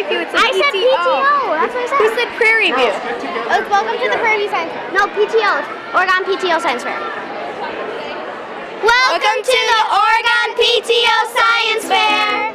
Prairie View. It's I said PTO. That's what I said. Who said Prairie View? Welcome to the Prairie View Science Fair. No, PTO. Oregon PTO Science Fair. Welcome to the Oregon PTO Science Fair.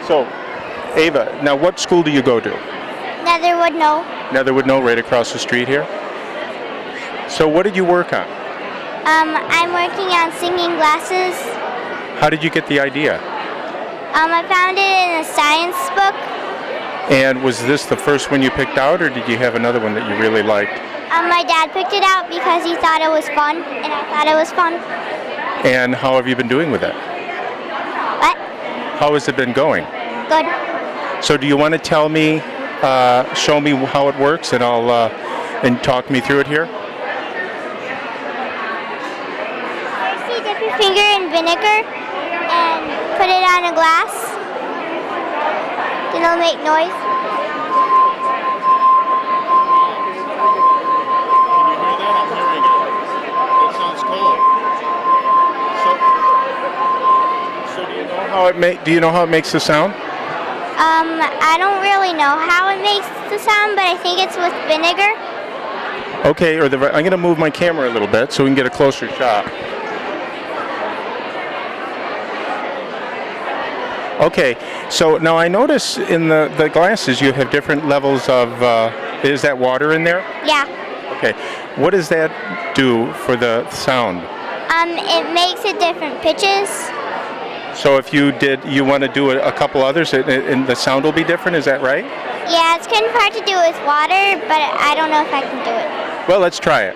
So, Ava, now what school do you go to? Netherwood, no. Netherwood, no, right across the street here. So what did you work on? I'm working on singing glasses. How did you get the idea? I found it in a science book. And was this the first one you picked out, or did you have another one that you really liked? My dad picked it out because he thought it was fun, and I thought it was fun. And how have you been doing with it? What? How has it been going? Good. So do you want to tell me, show me how it works, and and talk me through it here? First you dip your finger in vinegar and put it on a glass. Then it'll make noise. Can you hear that? I'm hearing it. That sounds cool. So do you know how it makes the sound? I don't really know how it makes the sound, but I think it's with vinegar. Okay, I'm going to move my camera a little bit so we can get a closer shot. Okay, so now I notice in the glasses you have different levels of, is that water in there? Yeah. Okay, what does that do for the sound? It makes it different pitches. So if you want to do a couple others, and the sound will be different, is that right? Yeah, it's kind of hard to do with water, but I don't know if I can do it. Well, let's try it.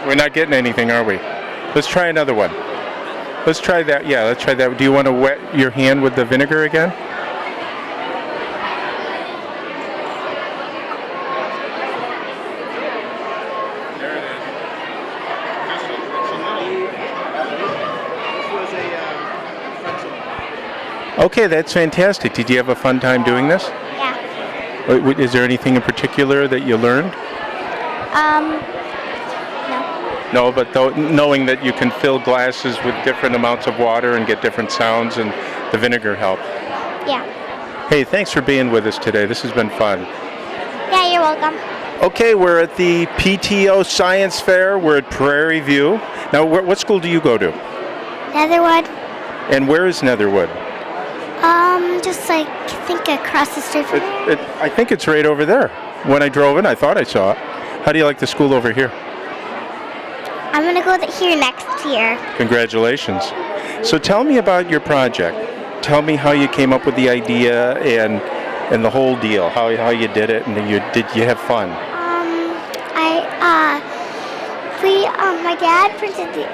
We're not getting anything, are we? Let's try another one. Let's try that. Yeah, let's try that. Do you want to wet your hand with the vinegar again? There it is. Okay, that's fantastic. Did you have a fun time doing this? Yeah. Is there anything in particular that you learned? No. No, but knowing that you can fill glasses with different amounts of water and get different sounds, and the vinegar helped. Yeah. Hey, thanks for being with us today. This has been fun. Yeah, you're welcome. Okay, we're at the PTO Science Fair. We're at Prairie View. Now, what school do you go to? Netherwood. And where is Netherwood? Just like, I think across the street from here. I think it's right over there. When I drove in, I thought I saw it. How do you like the school over here? I'm going to go here next year. Congratulations. So tell me about your project. Tell me how you came up with the idea and the whole deal, how you did it, and did you have fun? My dad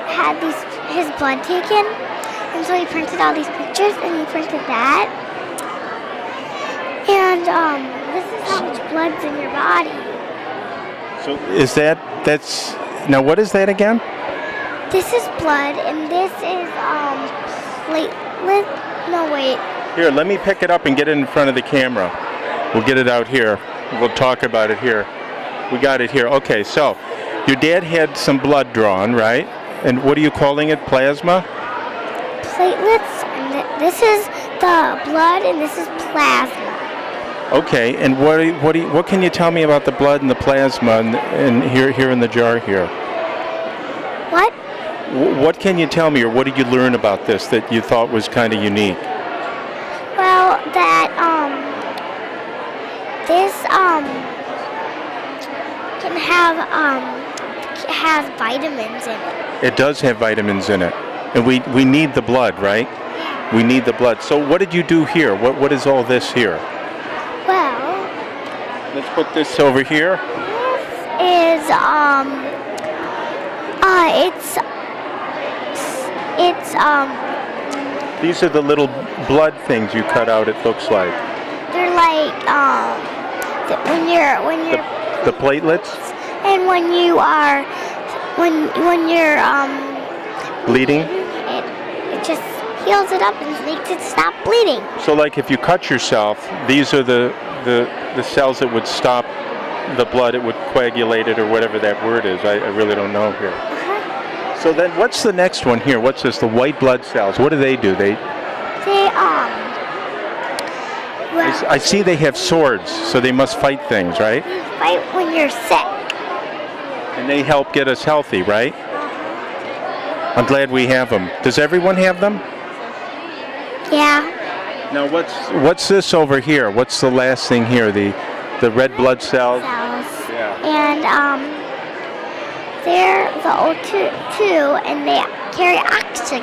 had his blood taken, and so he printed all these pictures, and he printed that. And this is how much blood's in your body. So that's now what is that again? This is blood, and this is platelet. No, wait. Here, let me pick it up and get it in front of the camera. We'll get it out here. We'll talk about it here. We got it here. Okay, so your dad had some blood drawn, right? And what are you calling it? Plasma? Platelets. And this is the blood, and this is plasma. Okay, and what can you tell me about the blood and the plasma and here in the jar here? What? What can you tell me, or what did you learn about this that you thought was kind of unique? Well, that this can have has vitamins in it. It does have vitamins in it, and we need the blood, right? Yeah. We need the blood. So what did you do here? What is all this here? Well, Let's put this over here. this is it's These are the little blood things you cut out. It looks like they're like when you're the platelets and when you're bleeding. it just heals it up and makes it stop bleeding. So, like if you cut yourself, these are the cells that would stop the blood. It would coagulate it, or whatever that word is. I really don't know here. So then, what's the next one here? What's this? The white blood cells. What do? They well, I see they have swords, so they must fight things, right? you fight when you're sick. And they help get us healthy, right? I'm glad we have them. Does everyone have them? Yeah. Now, what's this over here? What's the last thing here? The red blood cells. Yeah. And they're the O2, and they carry oxygen.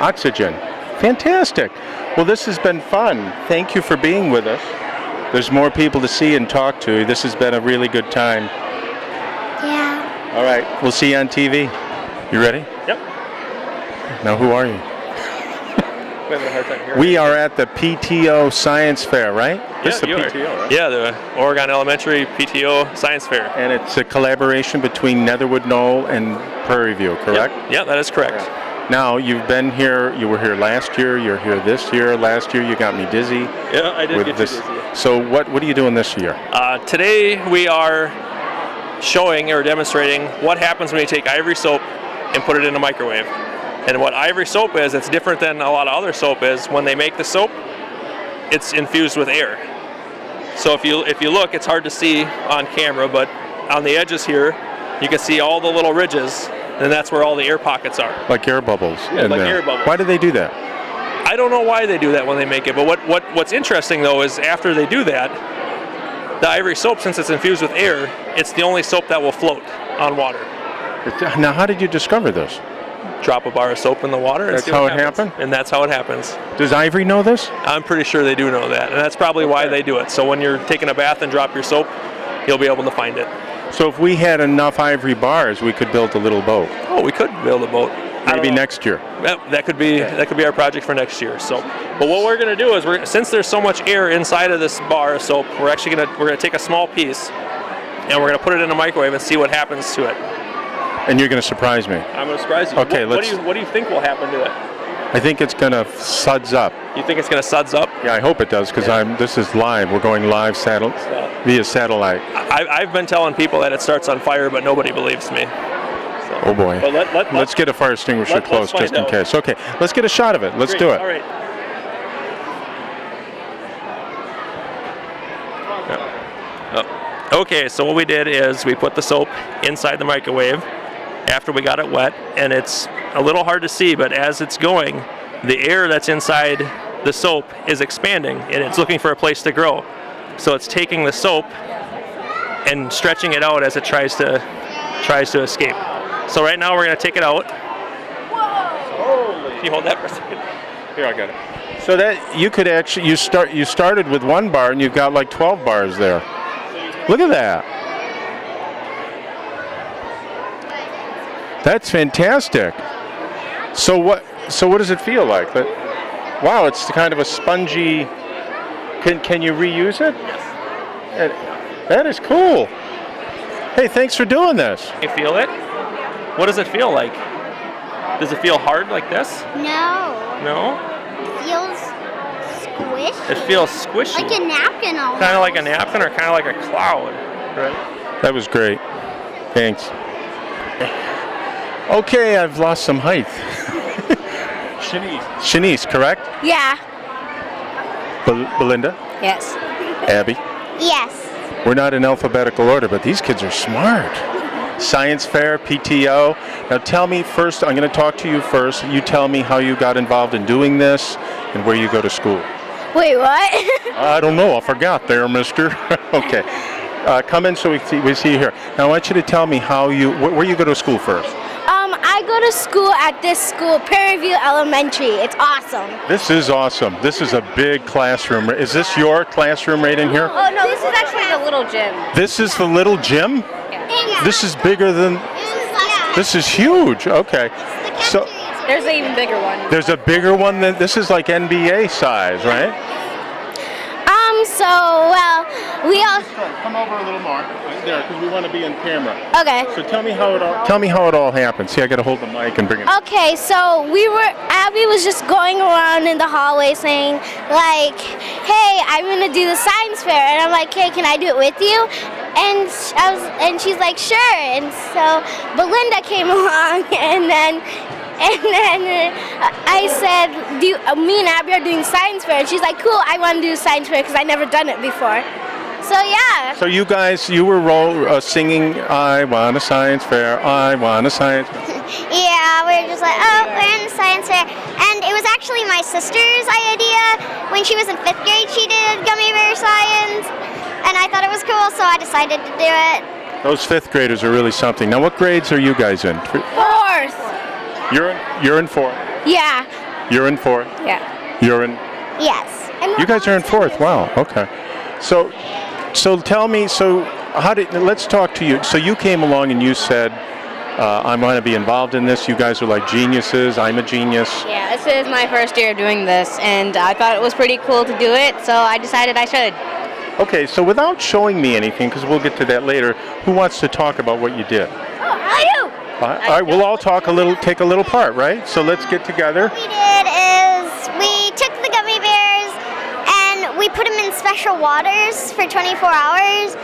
Oxygen. Fantastic. Well, this has been fun. Thank you for being with us. There's more people to see and talk to. This has been a really good time. Yeah. All right. We'll see you on TV. You ready? Yep. Now, who are you? We have a hard time hearing. We are at the PTO Science Fair, right? This is the you are. PTO, right? Yeah, the Oregon Elementary PTO Science Fair. And it's a collaboration between Netherwood Knoll and Prairie View, correct? Yeah, that is correct. Now, you've been here, you were here last year, you're here this year. Last year you got me dizzy. Yeah, I did with get this. you dizzy. So what are you doing this year? Today we are showing or demonstrating what happens when you take Ivory Soap and put it in a microwave. And what Ivory Soap is, it's different than a lot of other soap is. When they make the soap, it's infused with air. So if you look, it's hard to see on camera, but on the edges here, you can see all the little ridges, and that's where all the air pockets are. Like air bubbles. Yeah, like air bubbles. Why do they do that? I don't know why they do that when they make it, but what's interesting though is after they do that, the Ivory Soap, since it's infused with air, it's the only soap that will float on water. Now, how did you discover this? Drop a bar of soap in the water and That's see what how it happens. happened? And that's how it happens. Does Ivory know this? I'm pretty sure they do know that, and that's probably why they do it. So when you're taking a bath and drop your soap, you'll be able to find it. So if we had enough ivory bars, we could build a little boat. Oh, we could build a boat. Maybe next year. That could be our project for next year. So, but what we're going to do is since there's so much air inside of this bar of soap, we're going to take a small piece and we're going to put it in a microwave and see what happens to it. And you're going to surprise me. I'm going to surprise you. Okay, what do you think will happen to it? I think it's going to suds up. You think it's going to suds up? Yeah, I hope it does, because this is live. We're going live via satellite. I've been telling people that it starts on fire, but nobody believes me. So. Oh boy. But let's get a fire extinguisher close just in case. Okay, let's get a shot of it. Let's do it. All right. Okay, so what we did is we put the soap inside the microwave after we got it wet, and it's a little hard to see, but as it's going, the air that's inside the soap is expanding, and it's looking for a place to grow. So it's taking the soap and stretching it out as it tries to escape. So right now we're going to take it out. Whoa! Can you hold that for a second? Here, I got it. So that you could actually you started with one bar and you've got like 12 bars there. Look at that. That's fantastic. So what does it feel like? Wow, it's kind of a spongy. Can you reuse it? Yes. That is cool. Hey, thanks for doing this. You feel it? What does it feel like? Does it feel hard like this? No. No? It feels squishy. It feels squishy. Like a napkin almost. Kind of like a napkin or kind of like a cloud. Right? That was great. Thanks. Okay, I've lost some height. Shanice, correct? Yeah. Belinda? Yes. Abby? Yes. We're not in alphabetical order, but these kids are smart. Science Fair, PTO. Now tell me first, I'm going to talk to you first. You tell me how you got involved in doing this and where you go to school. Wait, what? I don't know. I forgot there, mister. Okay. Come in so we see you here. Now I want you to tell me where you go to school first. I go to school at this school, Prairie View Elementary. It's awesome. This is awesome. This is a big classroom. Is this your classroom right in here? Oh no, this is actually the little gym. This is the little gym? Yeah. This is bigger than... This is huge. Okay. So There's an even bigger one. there's a bigger one than... This is like NBA size, right? We all... Come over a little more. There, because we want to be in camera. Okay. So tell me how it all happened. See, I got to hold the mic and bring it. Okay, so Abby was just going around in the hallway saying, like, hey, I'm going to do the science fair. And I'm like, hey, can I do it with you? And she's like, sure. And so Belinda came along, and then I said, me and Abby are doing science fair. And she's like, cool, I want to do science fair because I never done it before. So yeah. So you guys, you were singing, I want a science fair, I want a science fair. Yeah, we were just like, oh, we're in science fair. And it was actually my sister's idea. When she was in 5th grade, she did gummy bear science. And I thought it was cool, so I decided to do it. Those 5th graders are really something. Now what grades are you guys in? 4th. You're in 4th. Yeah. You're in 4th. Yeah. You're in... Yes. You guys are in 4th. Wow. Okay. So tell me, let's talk to you. So you came along and you said, I want to be involved in this. You guys are like geniuses. I'm a genius. Yeah, this is my first year doing this, and I thought it was pretty cool to do it, so I decided I should. Okay, so without showing me anything, because we'll get to that later, who wants to talk about what you did? I do. All right, we'll all take a little part, right? So let's get together. What we did is we took the gummy bears and we put them in special waters for 24 hours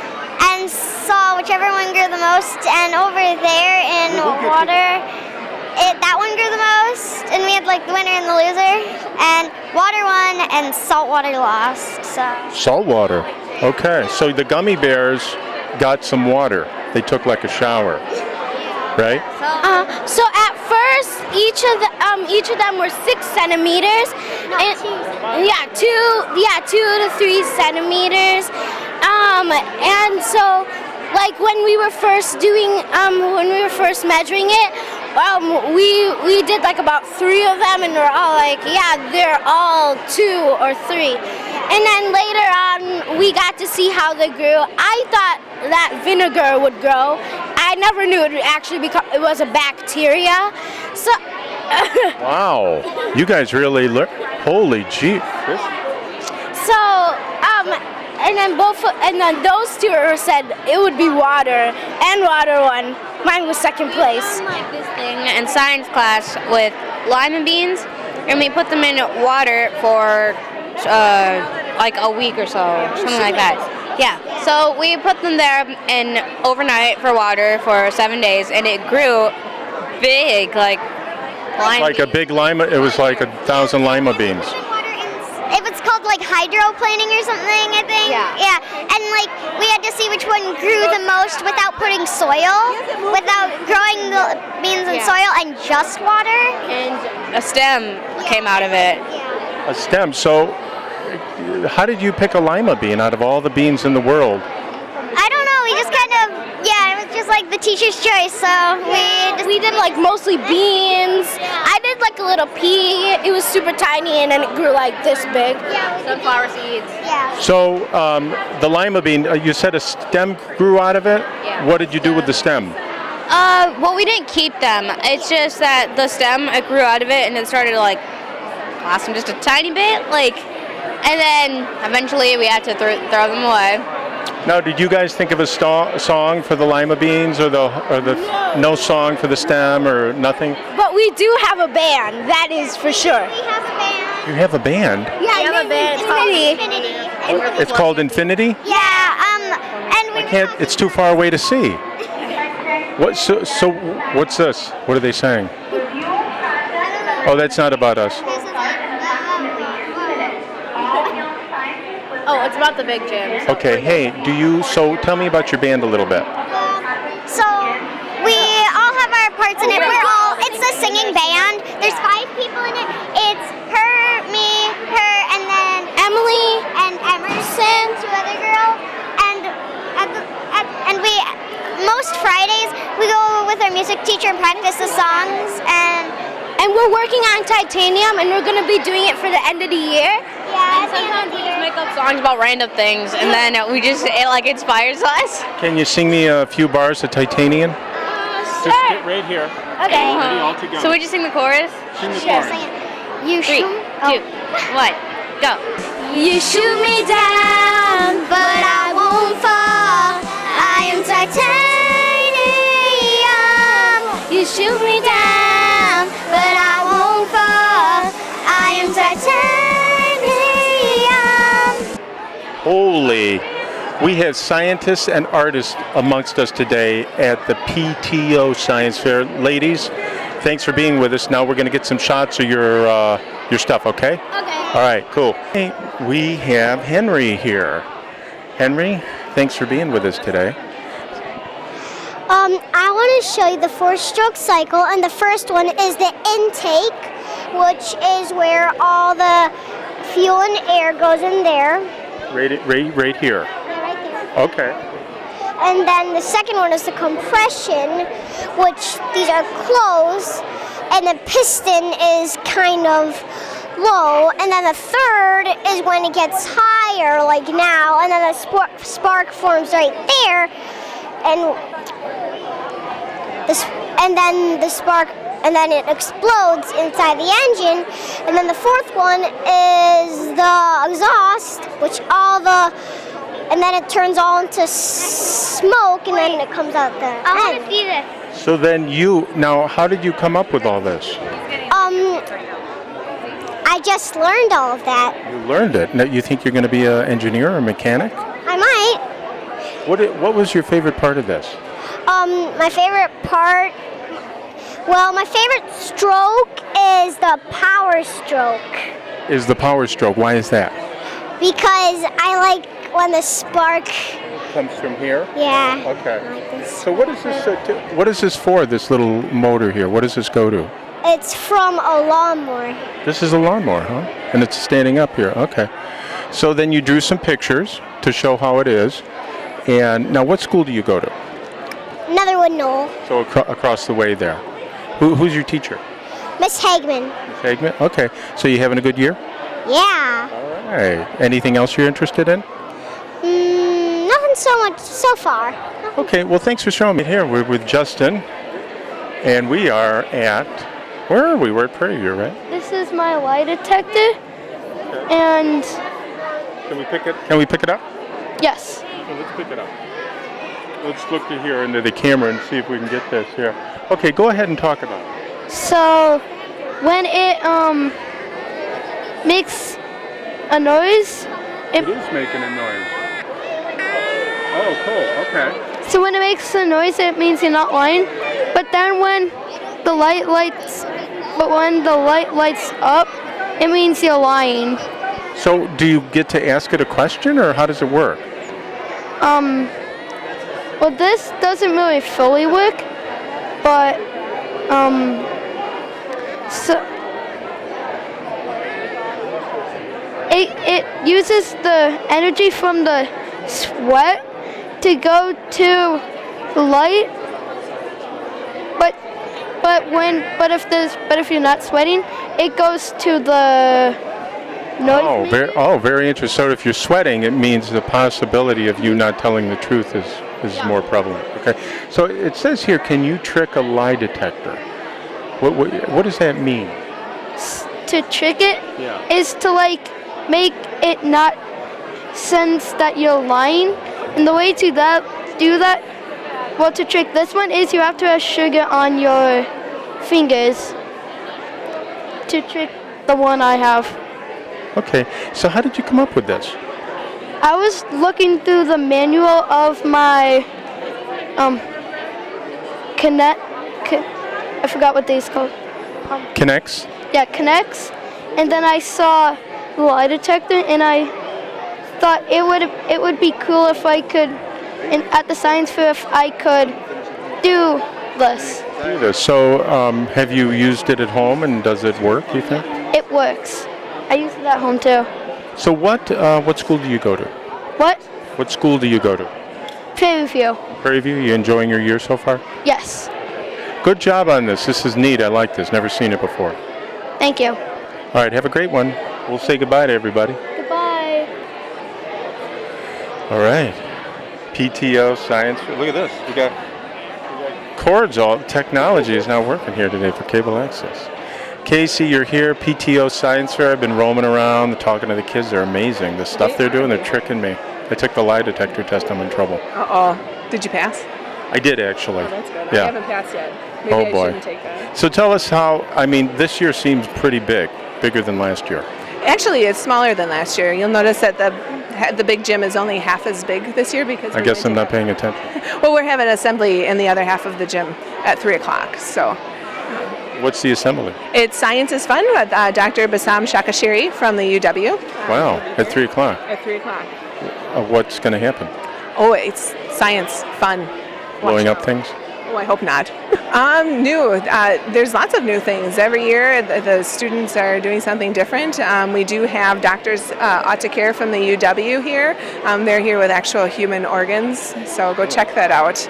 and saw whichever one grew the most. And over there in water, that one grew the most. And we had like the winner and the loser. And water won and salt water lost. So. Salt water. Okay, so the gummy bears got some water. They took like a shower. Right? So at first, each of them were 6 centimeters. And, 2 to 3 centimeters. And so, like when we were first measuring it, we did like about 3 of them, and we're all like, yeah, they're all 2 or 3. And then later on, we got to see how they grew. I thought that vinegar would grow. I never knew it would actually it was a bacteria. So. Wow, you guys really learned. Holy gee. So, and then those 2 said it would be water, and water won. Mine was second place. Like this thing in science class with lima beans, and we put them in water for like a week or so, something like that. Yeah. So we put them there and overnight for water for 7 days, and it grew big, like lima like beans. a big lima. It was like 1,000 lima beans. It was called like hydroplaning or something, I think. Yeah. And like we had to see which one grew the most without putting soil, without growing the beans in soil and just water. And a stem came out of it. A stem. So how did you pick a lima bean out of all the beans in the world? I don't know. We just kind of, it was just like the teacher's choice. So we did like mostly beans. I did like a little pea. It was super tiny and then it grew like this big. Yeah, sunflower seeds. Yeah. So the lima bean, you said a stem grew out of it? Yeah. What did you do with the stem? Well, we didn't keep them. It's just that the stem, it grew out of it, and it started to like blossom just a tiny bit, and then eventually we had to throw them away. Now, did you guys think of a song for the lima beans, or the no song for the stem, or nothing? But we do have a band, that is for sure. We have a band. You have a band. Yeah, we have a band. It's called Infinity. It's called Infinity. Yeah, and we I can't. It's too far away to see. What? So what's this? What are they saying? Oh, that's not about us. Oh, it's about the big jams. Okay. Hey, So tell me about your band a little bit. So we all have our parts in it. It's a singing band. There's 5 people in it. It's her, me, her, and then Emily and Emerson, 2 other girls. And we most Fridays we go with our music teacher and practice the songs. And we're working on Titanium, and we're going to be doing it for the end of the year. Yeah, And sometimes we just make up songs about random things, and then it inspires us. Can you sing me a few bars of Titanium? Just get right here. Okay. Ready, all together. So we just sing the chorus? Sing the Sure, chorus. sing it. You 3, 2, shoot. 1, go. You shoot me down, but I won't fall. I am titanium. You shoot me down, but I won't fall. I am titanium. Holy. We have scientists and artists amongst us today at the PTO Science Fair. Ladies, thanks for being with us. Now we're going to get some shots of your stuff, okay? Okay. All right, cool. Hey, we have Henry here. Henry, thanks for being with us today. I want to show you the 4-stroke cycle, and the first one is the intake, which is where all the fuel and air goes in there. Right here. Right there. Okay. And then the second one is the compression, which these are closed, and the piston is kind of low. And then the third is when it gets higher, like now, and then the spark forms right there, and then it explodes inside the engine. And then the fourth one is the exhaust, and then it turns all into smoke, and then it comes out the end. I want to see this. So then how did you come up with all this? I just learned all of that. You learned it. Now, you think you're going to be an engineer or a mechanic? I might. What was your favorite part of this? My favorite part, my favorite stroke is the power stroke. Is the power stroke. Why is that? Because I like when the spark, Comes from here? yeah. Okay. I like this. So what is this for, this little motor here? What does this go to? It's from a lawnmower. This is a lawnmower, huh? And it's standing up here. Okay. So then you drew some pictures to show how it is. And now what school do you go to? Netherwood Knoll. So across the way there. Who's your teacher? Miss Hagman. Miss Hagman? Okay. So you having a good year? Yeah. All right. Anything else you're interested in? Nothing so much so far. Okay. Well, thanks for showing me here. We're with Justin. And we are at, where are we? We're at Prairie View, right? This is my lie detector, and Can we pick it up? yes. So let's pick it up. Let's look to here into the camera and see if we can get this here. Okay, go ahead and talk about it. So when it makes a noise, It is making a noise. Oh, cool. Okay. so when it makes a noise, it means you're not lying. But then when the light lights up, it means you're lying. So do you get to ask it a question, or how does it work? Well, this doesn't really fully work, but so it uses the energy from the sweat to go to the light. But if you're not sweating, it goes to the noise. Very interesting. So if you're sweating, it means the possibility of you not telling the truth is more prevalent. Okay. So it says here, can you trick a lie detector? What does that mean? To trick it Yeah. is to make it not sense that you're lying, And the way to do that, well, to trick this one is you have to have sugar on your fingers to trick the one I have. Okay, so how did you come up with this? I was looking through the manual of my I forgot what these called. Connects? Yeah, Connects. And then I saw the lie detector, and I thought it would be cool if I could, and at the science fair, if I could do this. So have you used it at home, and does it work, you think? It works. I use it at home too. So what school do you go to? What? What school do you go to? Prairie View. Prairie View. You enjoying your year so far? Yes. Good job on this. This is neat. I like this. Never seen it before. Thank you. All right, have a great one. We'll say goodbye to everybody. Goodbye. All right. PTO Science Fair. Look at this. We got cords. All technology is now working here today for cable access. Casey, you're here. PTO Science Fair. I've been roaming around, talking to the kids. They're amazing. The stuff they're doing, they're tricking me. I took the lie detector test. I'm in trouble. Uh-oh. Did you pass? I did, actually. Oh, that's good. Yeah. I haven't passed yet. Maybe Oh, I boy. shouldn't take that. So tell us how, this year seems pretty big, bigger than last year. Actually, it's smaller than last year. You'll notice that the big gym is only half as big this year because I guess I'm not paying attention. Well, we're having assembly in the other half of the gym at 3 o'clock. So What's the assembly? it's Science is Fun with Dr. Bassam Shakashiri from the UW. Wow, at 3 o'clock. At 3 o'clock. What's going to happen? Oh, it's science fun. Blowing up things? Oh, I hope not. New. There's lots of new things. Every year the students are doing something different. We do have doctors ought to care from the UW here. They're here with actual human organs, so go check that out.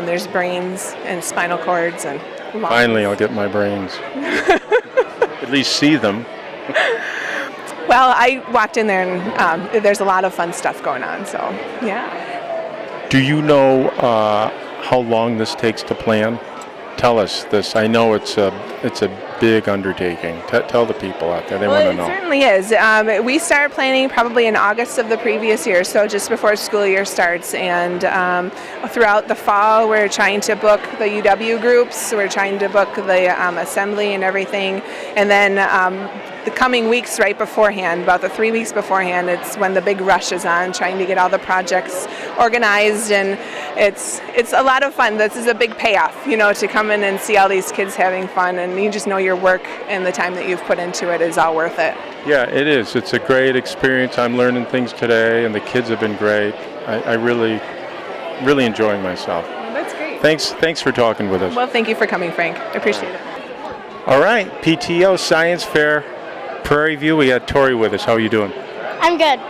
There's brains and spinal cords and lungs. Finally, I'll get my brains. At least see them. Well, I walked in there and there's a lot of fun stuff going on, so yeah. Do you know how long this takes to plan? Tell us this. I know it's a big undertaking. Tell the people out there. They want to know. It certainly is. We start planning probably in August of the previous year, so just before school year starts. And throughout the fall, we're trying to book the UW groups. We're trying to book the assembly and everything. And then the coming weeks right beforehand, about the 3 weeks beforehand, it's when the big rush is on, trying to get all the projects organized, and it's a lot of fun. This is a big payoff, to come in and see all these kids having fun, and you just know your work and the time that you've put into it is all worth it. Yeah, it is. It's a great experience. I'm learning things today, and the kids have been great. I really enjoying myself. Well, that's great. Thanks for talking with us. Well, thank you for coming, Frank. I appreciate it. All right, PTO Science Fair, Prairie View. We got Tori with us. How are you doing? I'm good.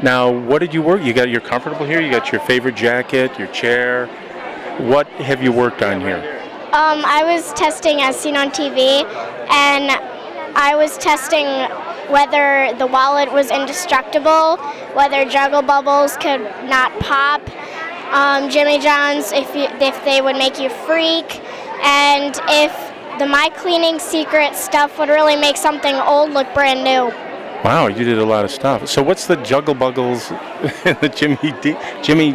Now, what did you work? You're comfortable here? You got your favorite jacket, your chair. What have you worked on here? I was testing as seen on TV, and I was testing whether the wallet was indestructible, whether juggle bubbles could not pop, Jimmy John's if they would make you freak, and if the My Cleaning Secret stuff would really make something old look brand new. Wow, you did a lot of stuff. So what's the juggle buggles? The Jimmy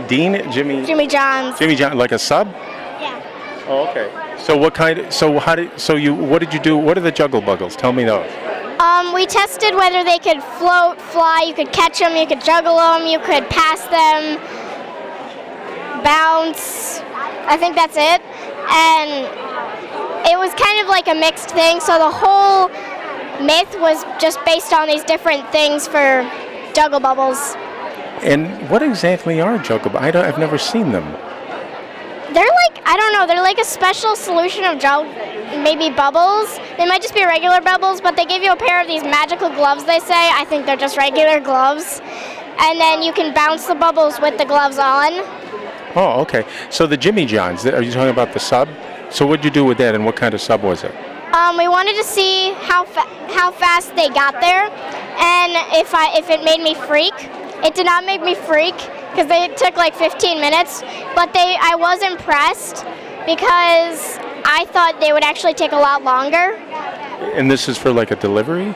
John, like a sub? Yeah. Oh, okay. So what did you do? What are the juggle buggles? Tell me those. We tested whether they could float, fly, you could catch them, you could juggle them, you could pass them, bounce. I think that's it. And it was kind of like a mixed thing, so the whole myth was just based on these different things for juggle bubbles. And what exactly are juggle bubbles? I've never seen them. They're like a special solution of maybe bubbles. They might just be regular bubbles, but they give you a pair of these magical gloves, they say. I think they're just regular gloves. And then you can bounce the bubbles with the gloves on. Oh, okay. So the Jimmy Johns, are you talking about the sub? So what did you do with that, and what kind of sub was it? We wanted to see how fast they got there, and if it made me freak. It did not make me freak because they took like 15 minutes, but I was impressed because I thought they would actually take a lot longer. And this is for like a delivery?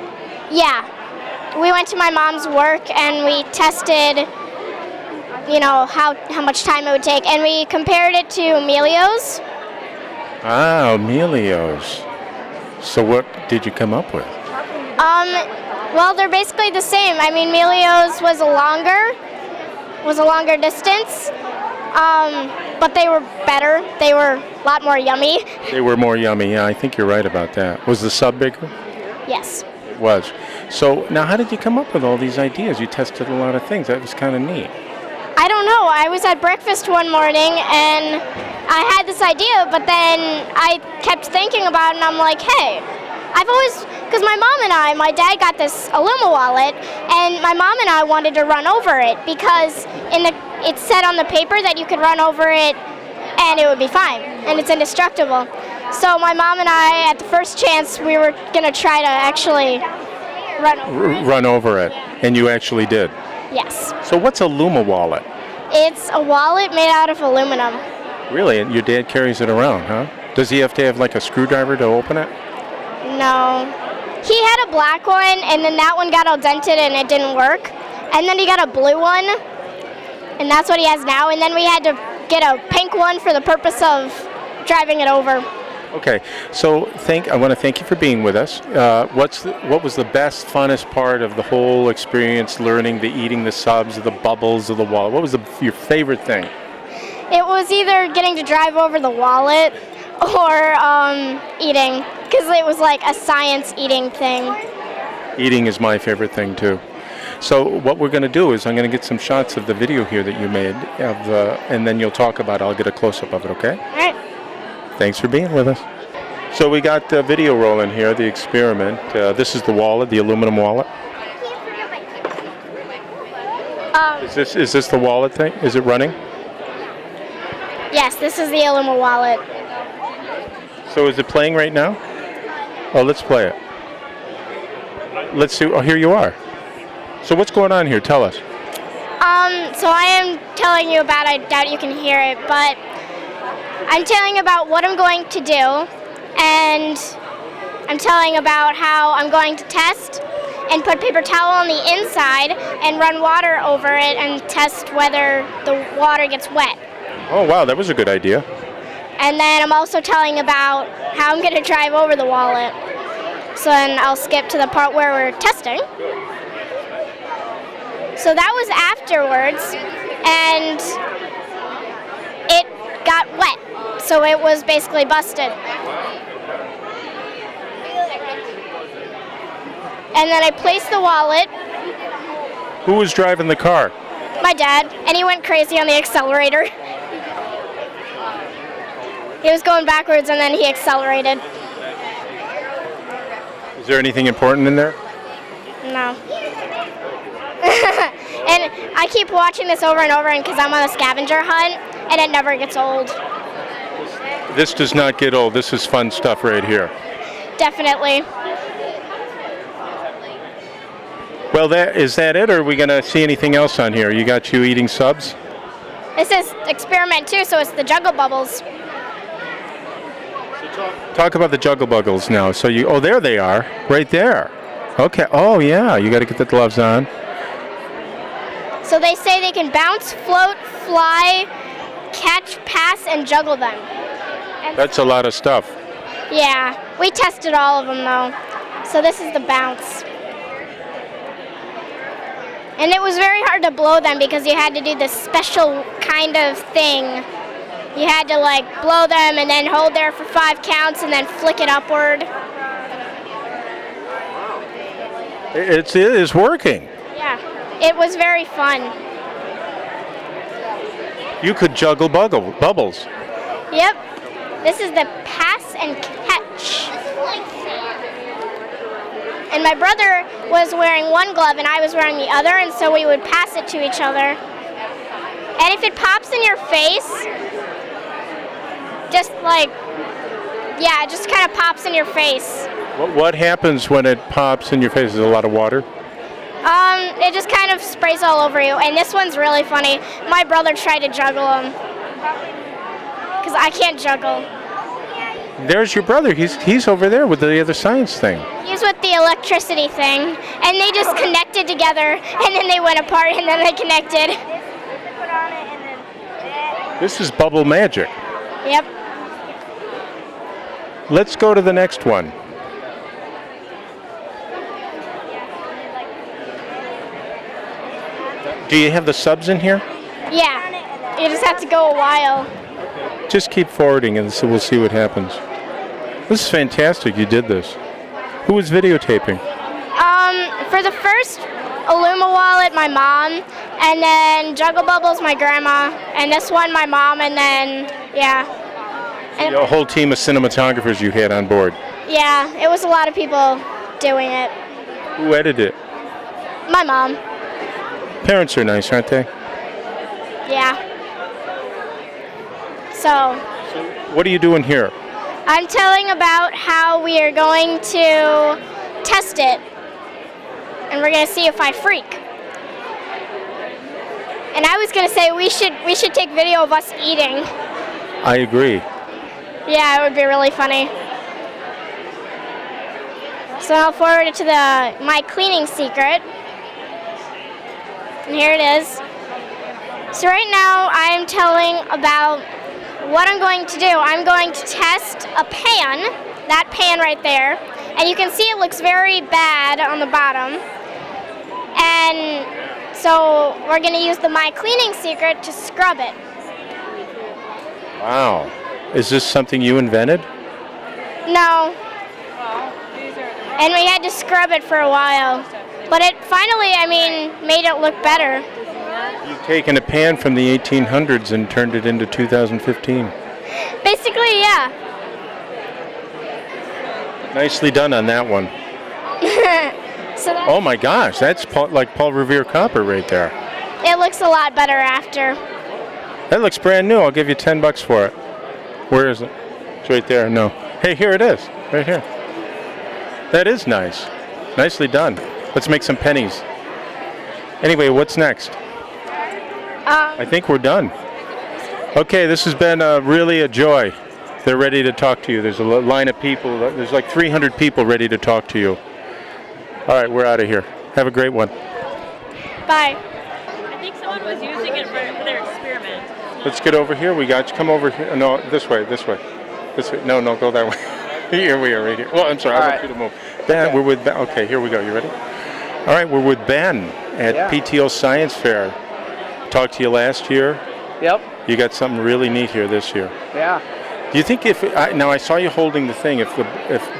Yeah. We went to my mom's work and we tested how much time it would take, and we compared it to Emilio's. Ah, Emilio's. So what did you come up with? Well, they're basically the same. I mean, Emilio's was a longer distance, but they were better. They were a lot more yummy. They were more yummy. Yeah, I think you're right about that. Was the sub bigger? Yes. It was. So now, how did you come up with all these ideas? You tested a lot of things. That was kind of neat. I don't know. I was at breakfast one morning and I had this idea, but then I kept thinking about it and I'm like, hey, because my dad got this Illuma wallet and my mom and I wanted to run over it because it said on the paper that you could run over it and it would be fine and it's indestructible. So my mom and I, at the first chance, we were going to try to actually run over it. And you actually did? Yes. So what's a Luma wallet? It's a wallet made out of aluminum. Really? And your dad carries it around, huh? Does he have to have like a screwdriver to open it? No. He had a black one, and then that one got all dented and it didn't work. And then he got a blue one, and that's what he has now. And then we had to get a pink one for the purpose of driving it over. Okay, so I want to thank you for being with us. What was the best, funnest part of the whole experience, learning, eating the subs, the bubbles of the wallet? What was your favorite thing? It was either getting to drive over the wallet or eating, because it was like a science eating thing. Eating is my favorite thing too. So what we're going to do is I'm going to get some shots of the video here that you made, and then you'll talk about it. I'll get a close-up of it, okay? All right. Thanks for being with us. So we got the video rolling here, the experiment. This is the wallet, the aluminum wallet. Is this the wallet thing? Is it running? Yes, this is the Illuma wallet. So is it playing right now? Oh, let's play it. Let's see. Oh, here you are. So what's going on here? Tell us. So I am telling you about, I doubt you can hear it, but I'm telling about what I'm going to do, and I'm telling about how I'm going to test and put paper towel on the inside and run water over it and test whether the water gets wet. Oh, wow, that was a good idea. And then I'm also telling about how I'm going to drive over the wallet. So then I'll skip to the part where we're testing. So that was afterwards, and it got wet. So it was basically busted. And then I placed the wallet. Who was driving the car? My dad, and he went crazy on the accelerator. He was going backwards and then he accelerated. Is there anything important in there? No. And I keep watching this over and over because I'm on a scavenger hunt and it never gets old. This does not get old. This is fun stuff right here. Definitely. Well, is that it, or are we going to see anything else on here? You got you eating subs? This is experiment 2, so it's the juggle bubbles. Talk about the juggle buggles now. So there they are, right there. Okay. Oh yeah, you got to get the gloves on. So they say they can bounce, float, fly, catch, pass, and juggle them. And That's a lot of stuff. yeah, we tested all of them though. So this is the bounce. And it was very hard to blow them because you had to do this special kind of thing. You had to blow them and then hold there for 5 counts and then flick it upward. It is working. Yeah, it was very fun. You could juggle bubbles. Yep, this is the pass and catch. And my brother was wearing one glove and I was wearing the other, and so we would pass it to each other. And if it pops in your face, just kind of pops in your face. What happens when it pops in your face? Is it a lot of water? It just kind of sprays all over you. And this one's really funny. My brother tried to juggle them because I can't juggle. There's your brother. He's over there with the other science thing. He's with the electricity thing, and they just connected together, and then they went apart, and then they connected. This is bubble magic. Yep. Let's go to the next one. Do you have the subs in here? Yeah. You just have to go a while. Just keep forwarding and so we'll see what happens. This is fantastic, you did this. Who was videotaping? For the first Illuma wallet, my mom, and then Juggle Bubbles, my grandma, and this one, my mom, and then, yeah. And A whole team of cinematographers you had on board. yeah, it was a lot of people doing it. Who edited it? My mom, Parents are nice, aren't they? yeah. So, What are you doing here? I'm telling about how we are going to test it, and we're gonna see if I freak. And I was gonna say we should take video of us eating. I agree. Yeah, it would be really funny. So I'll forward it to my cleaning secret. And here it is. So right now I am telling about what I'm going to do. I'm going to test a pan, that pan right there. And you can see it looks very bad on the bottom. And so we're going to use the My Cleaning Secret to scrub it. Wow. Is this something you invented? No. And we had to scrub it for a while. But it finally, made it look better. You've taken a pan from the 1800s and turned it into 2015. Basically, yeah. Nicely done on that one. So that, Oh my gosh, that's like Paul Revere copper right there. it looks a lot better after. That looks brand new. I'll give you $10 for it. Where is it? It's right there. No. Hey, here it is. Right here. That is nice. Nicely done. Let's make some pennies. Anyway, what's next? I think we're done. Okay, this has been really a joy. They're ready to talk to you. There's a line of people. There's like 300 people ready to talk to you. All right, we're out of here. Have a great one. Bye. I think someone was using it for their experiment. Let's get over here. We got you. Come over here. No, this way. This way. This way. No, go that way. Here we are, right here. Well, I'm sorry. I want you to move. Ben, we're with Ben. Okay, here we go. You ready? All right, we're with Ben at PTO Science Fair. Talked to you last year. Yep. You got something really neat here this year. Yeah. Do you think now I saw you holding the thing, if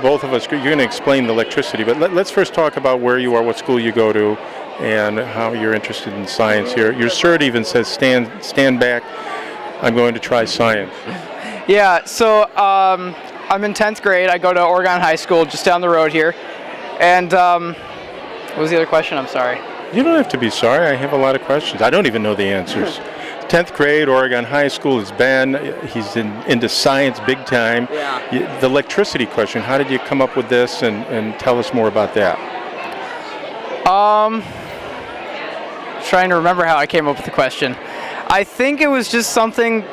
both of us, you're going to explain the electricity, but let's first talk about where you are, what school you go to, and how you're interested in science here. Your cert even says, stand back, I'm going to try science. Yeah, so I'm in 10th grade. I go to Oregon High School just down the road here. And what was the other question? I'm sorry. You don't have to be sorry. I have a lot of questions. I don't even know the answers. 10th grade, Oregon High School is Ben. He's into science big time. Yeah. The electricity question, how did you come up with this, and tell us more about that? Trying to remember how I came up with the question. I think it was just something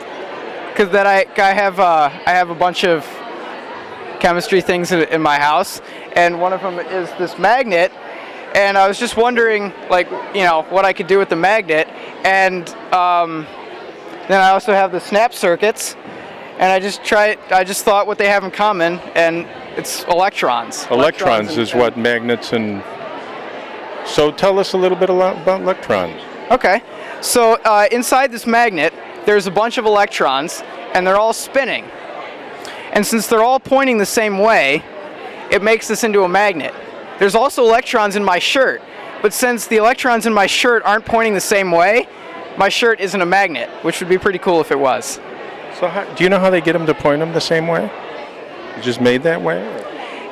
because that I have a bunch of chemistry things in my house, and one of them is this magnet. And I was just wondering, what I could do with the magnet. And then I also have the snap circuits. And I just thought what they have in common, and it's electrons. Electrons is what magnets and... So tell us a little bit about electrons. Okay. So inside this magnet, there's a bunch of electrons, and they're all spinning. And since they're all pointing the same way, it makes this into a magnet. There's also electrons in my shirt, but since the electrons in my shirt aren't pointing the same way, my shirt isn't a magnet, which would be pretty cool if it was. So do you know how they get them to point them the same way? It's just made that way?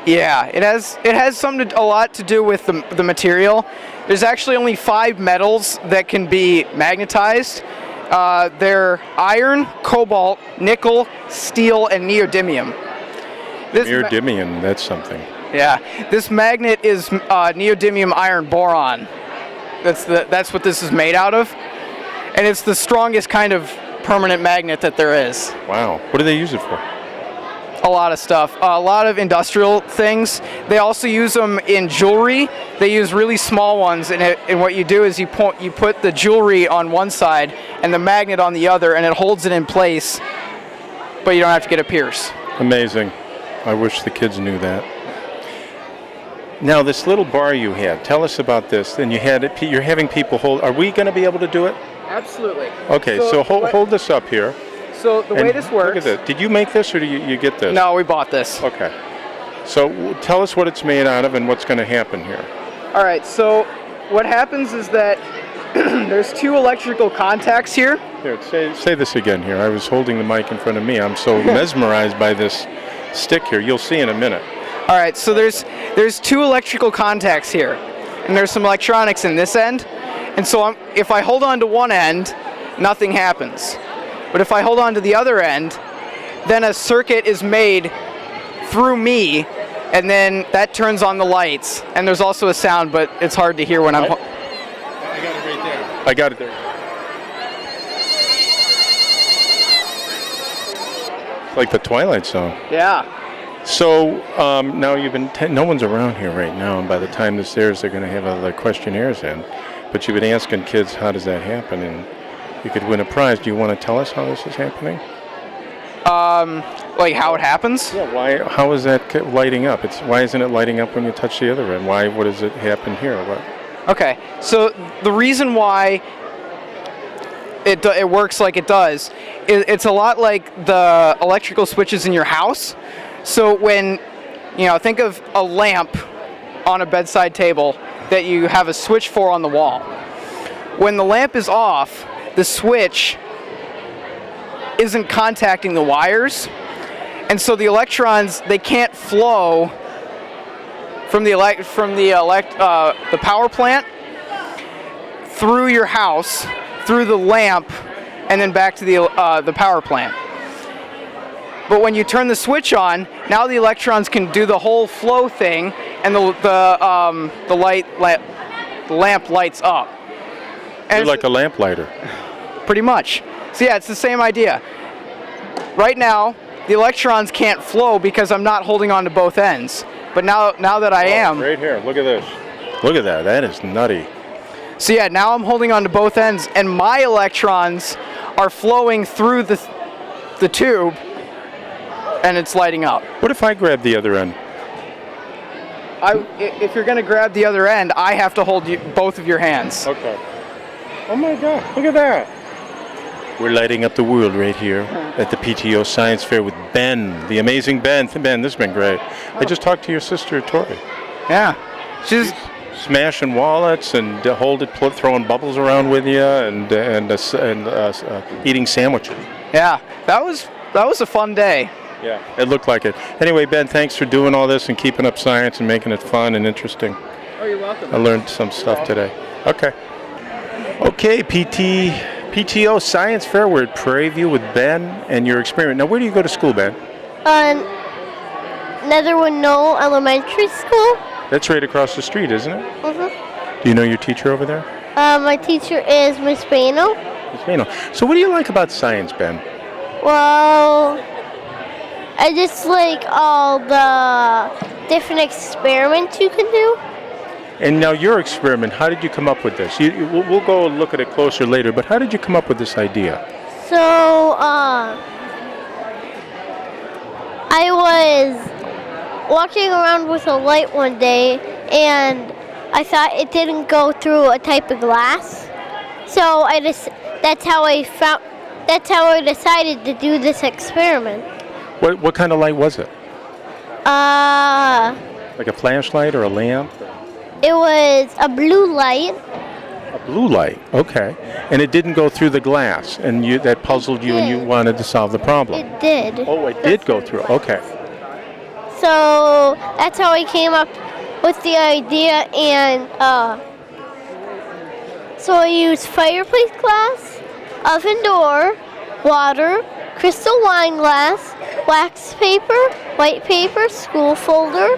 Yeah, it has a lot to do with the material. There's actually only 5 metals that can be magnetized. They're iron, cobalt, nickel, steel, and neodymium. Neodymium, that's something. Yeah, this magnet is neodymium iron boron. That's what this is made out of, and it's the strongest kind of permanent magnet that there is. Wow, what do they use it for? a lot of stuff. A lot of industrial things. They also use them in jewelry. They use really small ones, and what you do is you put the jewelry on one side and the magnet on the other, and it holds it in place, but you don't have to get a pierce. Amazing. I wish the kids knew that. Now, this little bar you had, tell us about this. And you're having people hold. Are we going to be able to do it? Absolutely. Okay, so hold this up here. So the way this works. Look at this. Did you make this, or did you get this? No, we bought this. Okay. So tell us what it's made out of and what's going to happen here. All right, so what happens is that there's 2 electrical contacts here. Here, say this again here. I was holding the mic in front of me. I'm so mesmerized by this stick here. You'll see in a minute. All right, so there's 2 electrical contacts here, and there's some electronics in this end. And so if I hold on to one end, nothing happens. But if I hold on to the other end, then a circuit is made through me, and then that turns on the lights. And there's also a sound, but it's hard to hear when I'm... I got it right there. I got it there. It's like the Twilight Zone. Yeah. So now you've been... no one's around here right now, and by the time this airs, they're going to have all the questionnaires in. But you've been asking kids, how does that happen? And you could win a prize. Do you want to tell us how this is happening? Like how it happens? Yeah. Why? How is that lighting up? Why isn't it lighting up when you touch the other end? Why? What does it happen here? What? Okay. So the reason why it works like it does, it's a lot like the electrical switches in your house. So when think of a lamp on a bedside table that you have a switch for on the wall. When the lamp is off, the switch isn't contacting the wires, and so the electrons, they can't flow from the power plant through your house, through the lamp, and then back to the power plant. But when you turn the switch on, now the electrons can do the whole flow thing, and the lamp lights up. And you're like a lamplighter. Pretty much. So yeah, it's the same idea. Right now, the electrons can't flow because I'm not holding on to both ends. But now that I am... Right here, look at this. Look at that, that is nutty. So yeah, now I'm holding on to both ends, and my electrons are flowing through the tube, and it's lighting up. What if I grab the other end? If you're going to grab the other end, I have to hold both of your hands. Okay. Oh my God, look at that. We're lighting up the world right here at the PTO Science Fair with Ben, the amazing Ben. Ben, this has been great. I just talked to your sister, Tori. Yeah. She's smashing wallets and throwing bubbles around with you and eating sandwiches. Yeah, that was a fun day. Yeah, it looked like it. Anyway, Ben, thanks for doing all this and keeping up science and making it fun and interesting. Oh, you're welcome. I learned some stuff today. Okay. Okay, PTO Science Fair. We're at Prairie View with Ben and your experiment. Now, where do you go to school, Ben? Netherwood Knoll Elementary School. That's right across the street, isn't it? Mm-hmm. Do you know your teacher over there? My teacher is Miss Bano. Miss Bano. So what do you like about science, Ben? Well, I just like all the different experiments you can do. And now your experiment, how did you come up with this? We'll go look at it closer later, but how did you come up with this idea? So, I was walking around with a light one day, and I thought it didn't go through a type of glass. So that's how I decided to do this experiment. What kind of light was it? Like a flashlight or a lamp? It was a blue light. A blue light, okay. And it didn't go through the glass, and that puzzled you, and you wanted to solve the problem. It did. Oh, it did go through. Okay. So that's how I came up with the idea, and so I used fireplace glass, oven door, water, crystal wine glass, wax paper, white paper, school folder,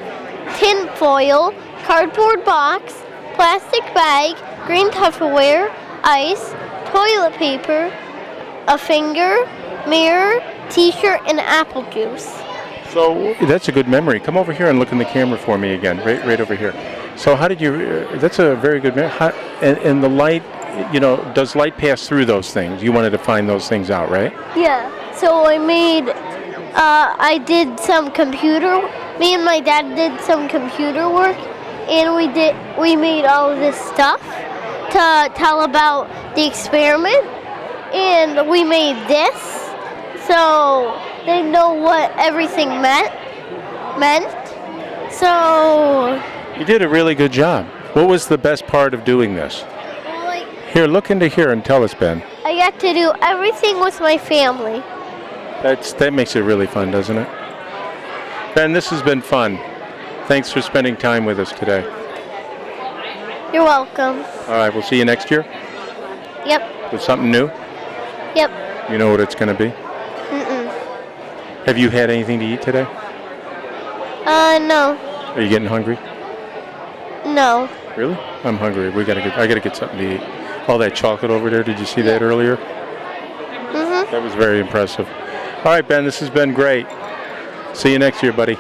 tin foil, cardboard box, plastic bag, green Tupperware, ice, toilet paper, a finger, mirror, t-shirt, and apple juice. So that's a good memory. Come over here and look in the camera for me again, right over here. So how did you? That's a very good memory. And the light, does light pass through those things? You wanted to find those things out, right? Yeah. So I did some computer. Me and my dad did some computer work, and we made all of this stuff to tell about the experiment, and we made this so they know what everything meant. So You did a really good job. What was the best part of doing this? Here, look into here and tell us, Ben. I got to do everything with my family. That makes it really fun, doesn't it? Ben, this has been fun. Thanks for spending time with us today. You're welcome. All right, we'll see you next year Yep. with something new. Yep. You know what it's going to be? Have you had anything to eat today? No. Are you getting hungry? No. Really? I'm hungry. I gotta get something to eat. All that chocolate over there. Did you see that earlier? That was very impressive. All right, Ben. This has been great. See you next year, buddy.